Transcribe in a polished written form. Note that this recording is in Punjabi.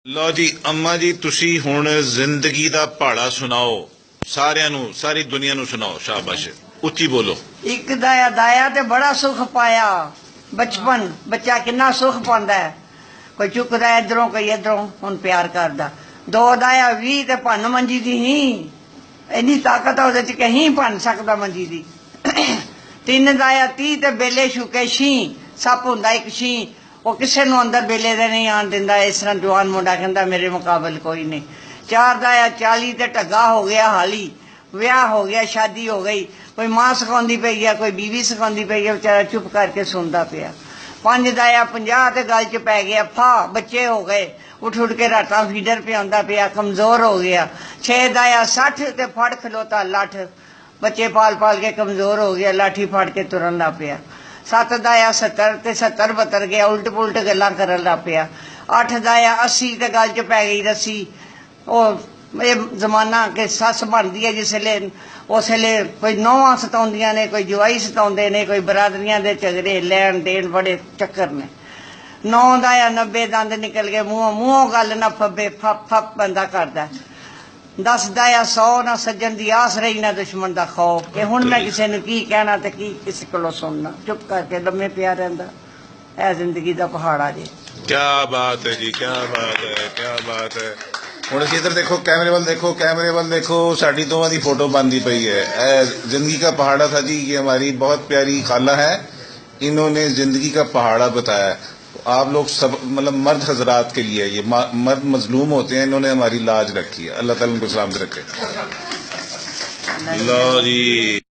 ਲਓ ਜੀ ਅੰਮਾ ਜੀ, ਤੁਸੀਂ ਹੁਣ ਜ਼ਿੰਦਗੀ ਦਾ ਪਹਾੜਾ ਸੁਣਾਓ ਸਾਰਿਆਂ ਨੂੰ, ਸਾਰੀ ਦੁਨੀਆ ਨੂੰ ਸੁਣਾਓ। ਸ਼ਾਬਾਸ਼, ਉੱਚੀ ਬੋਲੋ। ਇੱਕ ਦਾਇਆ ਦਾਇਆ ਤੇ ਬੜਾ ਸੁਖ ਪਾਇਆ। ਬਚਪਨ ਬੱਚਾ ਕਿੰਨਾ ਸੁਖ ਪਾਉਂਦਾ ਹੈ। ਕੋਈ ਚੁੱਕਦਾ ਇਧਰੋਂ ਕੋਈ ਇਧਰੋਂ, ਹੁਣ ਪਿਆਰ ਕਰਦਾ। ਦੋ ਦਾਇਆ 20 ਤੇ ਭੰਨ ਮੰਜੀ ਦੀ ਹੀ, ਇੰਨੀ ਤਾਕਤ ਆ ਉਹਦੇ ਚ ਕਹੀਂ ਭੰਨ ਸਕਦਾ ਮੰਜੀ ਦੀ। ਤਿੰਨ ਦਾਇਆ 30 ਤੇ ਬੇਲੇ ਛੁਕੇ ਛੀ, ਸੱਪ ਹੁੰਦਾ ਇੱਕ ਛੀ, ਉਹ ਕਿਸੇ ਨੂੰ ਅੰਦਰ ਬੇਲੇ ਦੇ ਨਹੀਂ ਆਣ ਦਿੰਦਾ। ਇਸ ਤਰ੍ਹਾਂ ਜਵਾਨ ਮੁੰਡਾ ਕਹਿੰਦਾ ਮੇਰੇ ਮੁਕਾਬਲ ਕੋਈ ਨਹੀਂ। ਚਾਰ ਦਾਇਆ 40 ਤੇ ਢੱਗਾ ਹੋ ਗਿਆ ਹਾਲੀ, ਵਿਆਹ ਹੋ ਗਿਆ, ਸ਼ਾਦੀ ਹੋ ਗਈ। ਕੋਈ ਮਾਂ ਸਿਖਾਉਂਦੀ ਪਈ ਆ, ਕੋਈ ਬੀਵੀ ਸਿਖਾਉਂਦੀ ਪਈ ਆ, ਵਿਚਾਰਾ ਚੁੱਪ ਕਰਕੇ ਸੁਣਦਾ ਪਿਆ। ਪੰਜ ਦਾਇਆ 50 ਤੇ ਗੱਲ ਚ ਪੈ ਗਿਆ ਫਾ, ਬੱਚੇ ਹੋ ਗਏ, ਉੱਠ ਉੱਠ ਕੇ ਰਾਤਾਂ ਫੀਡਰ ਪਿਆਉਂਦਾ ਪਿਆ, ਕਮਜ਼ੋਰ ਹੋ ਗਿਆ। 6 ਦਾਇਆ 60 ਤੇ ਫੜ ਖਲੋਤਾ ਲੱਠ, ਬੱਚੇ ਪਾਲ ਪਾਲ ਕੇ ਕਮਜ਼ੋਰ ਹੋ ਗਿਆ, ਲਾਠੀ ਫੜ ਕੇ ਤੁਰਨ ਲੱਗ ਪਿਆ। 7 ਦਾਇਆ 70 ਤੇ 70 ਬਤਰ ਗਿਆ, ਉਲਟ ਪੁਲਟ ਗੱਲਾਂ ਕਰਨ ਲੱਗ ਪਿਆ। 8 ਦਾਇਆ 80 ਤੇ ਗੱਲ ਚ ਪੈ ਗਈ ਰੱਸੀ। ਉਹ ਇਹ ਜ਼ਮਾਨਾ ਕਿ ਸੱਸ ਬਣਦੀ ਹੈ ਜਿਸ ਵੇਲੇ, ਉਸ ਵੇਲੇ ਕੋਈ ਨੌਵਾਂ ਸਤਾਉਂਦੀਆਂ ਨੇ, ਕੋਈ ਜਵਾਈ ਸਤਾਉਂਦੇ ਨੇ, ਕੋਈ ਬਰਾਦਰੀਆਂ ਦੇ ਝਗੜੇ ਲੈਣ ਦੇਣ ਬੜੇ ਚੱਕਰ ਨੇ। 9 ਦਾਇਆ 90 ਦੰਦ ਨਿਕਲ ਗਏ ਮੂੰਹੋਂ, ਮੂੰਹੋਂ ਗੱਲ ਨਾ ਫੱਬੇ, ਫੱਪ ਫੱਪ ਬੰਦਾ ਕਰਦਾ। 10 ਦਾਇਆ 100 ਨਾ ਸੱਜਣ ਦੀ ਆਸ ਰਹੀ ਨਾ ਦੁਸ਼ਮਣ ਦਾ ਖੌਫ। ਕਿ ਹੁਣ ਮੈਂ ਕਿਸੇ ਨੂੰ ਕੀ ਕਹਿਣਾ ਤੇ ਕੀ ਕਿਸੇ ਕੋਲੋਂ ਸੁਣਨਾ, ਚੁੱਪ ਕਰਕੇ ਲੰਮੇ ਪਿਆ ਰਹਿੰਦਾ। ਇਹ ਜ਼ਿੰਦਗੀ ਦਾ ਪਹਾੜਾ ਜੀ। ਕਿਆ ਬਾਤ ਹੈ ਜੀ, ਕਿਆ ਬਾਤ ਹੈ, ਕਿਆ ਬਾਤ ਹੈ। ਹੁਣ ਅਸੀਂ ਇੱਧਰ ਦੇਖੋ, कैमरे वाल देखो, कैमरे वाल देखो, साड़ी दोवां की फोटो बनती पई है। जिंदगी का पहाड़ा था जी, ये हमारी बहुत प्यारी खाला है, इन्होंने जिंदगी का पहाड़ा बताया। आप लोग सब मतलब मर्द हजरात के लिए, ये मर्द मजलूम होते हैं, इन्होंने हमारी लाज रखी है। अल्लाह ताला उनको सलामत रखे। लो जी।